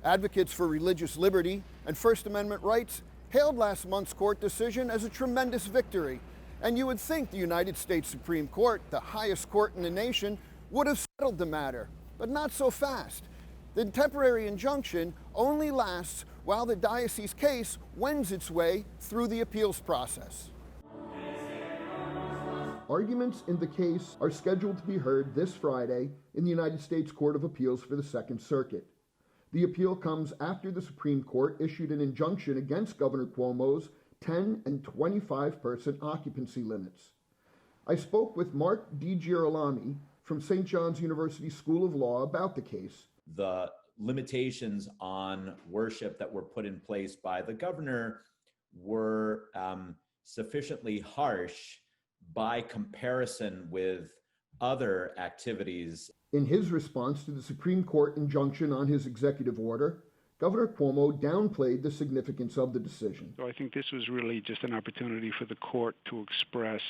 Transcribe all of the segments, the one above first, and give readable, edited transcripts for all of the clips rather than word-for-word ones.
Advocates for religious liberty and First Amendment rights hailed last month's court decision as a tremendous victory. And you would think the United States Supreme Court, the highest court in the nation, would have settled the matter, but not so fast. The temporary injunction only lasts while the diocese case wends its way through the appeals process. Arguments in the case are scheduled to be heard this Friday in the United States Court of Appeals for the Second Circuit. The appeal comes after the Supreme Court issued an injunction against Governor Cuomo's 10 and 25-person occupancy limits. I spoke with MARC DEGIROLAMI from St. John's University School of Law about the case. The limitations on worship that were put in place by the governor were sufficiently harsh by comparison with other activities. In his response to the Supreme Court injunction on his executive order, Governor Cuomo downplayed the significance of the decision. So I think this was really just an opportunity for the court to express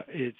its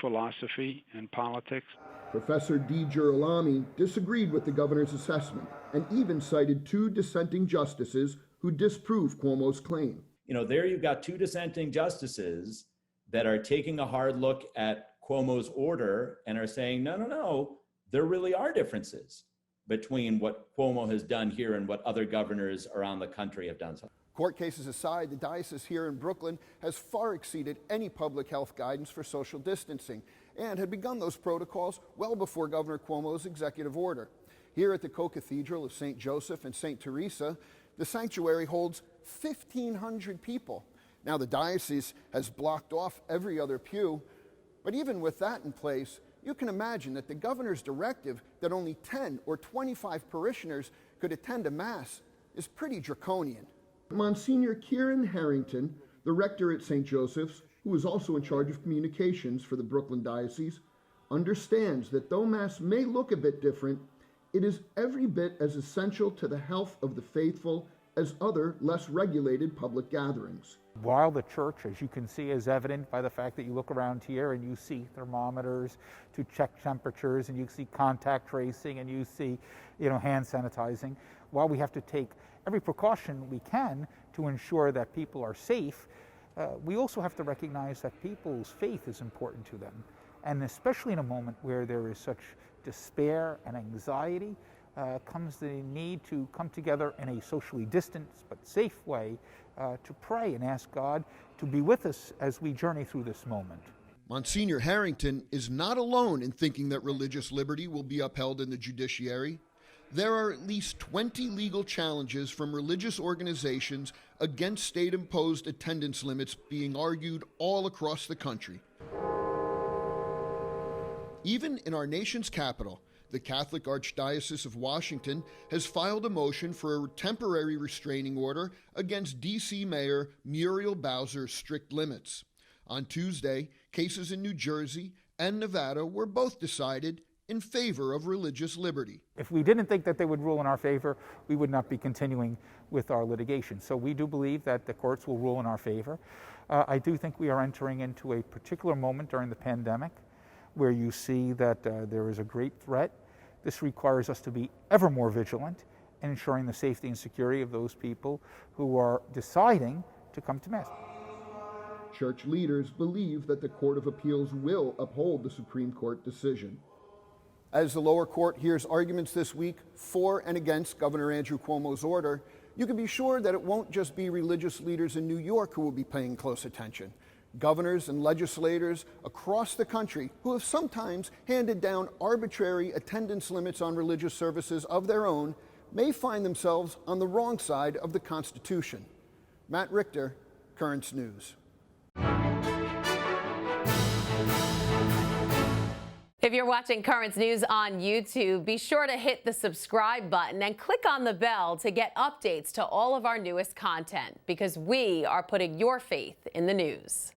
philosophy and politics. Professor DeGirolami disagreed with the governor's assessment and even cited two dissenting justices who disproved Cuomo's claim. You know, there you've got two dissenting justices that are taking a hard look at Cuomo's order and are saying, no, there really are differences between what Cuomo has done here and what other governors around the country have done. Court cases aside, the diocese here in Brooklyn has far exceeded any public health guidance for social distancing and had begun those protocols well before Governor Cuomo's executive order. Here at the Co-Cathedral of St. Joseph and St. Teresa, the sanctuary holds 1,500 people. Now the diocese has blocked off every other pew, but even with that in place, you can imagine that the governor's directive that only 10 or 25 parishioners could attend a mass is pretty draconian. Monsignor KIERAN Harrington, the rector at St. Joseph's, who is also in charge of communications for the Brooklyn Diocese, understands that though Mass may look a bit different, it is every bit as essential to the health of the faithful as other less regulated public gatherings. While the church, as you can see, is evident by the fact that you look around here and you see thermometers to check temperatures and you see contact tracing and you see, hand sanitizing, while we have to take every precaution we can to ensure that people are safe, we also have to recognize that people's faith is important to them. And especially in a moment where there is such despair and anxiety, comes the need to come together in a socially distanced but safe way to pray and ask God to be with us as we journey through this moment. Monsignor Harrington is not alone in thinking that religious liberty will be upheld in the judiciary. There are at least 20 legal challenges from religious organizations against state-imposed attendance limits being argued all across the country. Even in our nation's capital, the Catholic Archdiocese of Washington has filed a motion for a temporary restraining order against D.C. Mayor Muriel Bowser's strict limits. On Tuesday, cases in New Jersey and Nevada were both decided in favor of religious liberty. If we didn't think that they would rule in our favor, we would not be continuing with our litigation. So we do believe that the courts will rule in our favor. I do think we are entering into a particular moment during the pandemic where you see that there is a great threat. This requires us to be ever more vigilant in ensuring the safety and security of those people who are deciding to come to Mass. Church leaders believe that the Court of Appeals will uphold the Supreme Court decision. As the lower court hears arguments this week for and against Governor Andrew Cuomo's order, you can be sure that it won't just be religious leaders in New York who will be paying close attention. Governors and legislators across the country who have sometimes handed down arbitrary attendance limits on religious services of their own may find themselves on the wrong side of the Constitution. Matt Richter, Currents News. If you're watching Currents News on YouTube, be sure to hit the subscribe button and click on the bell to get updates to all of our newest content, because we are putting your faith in the news.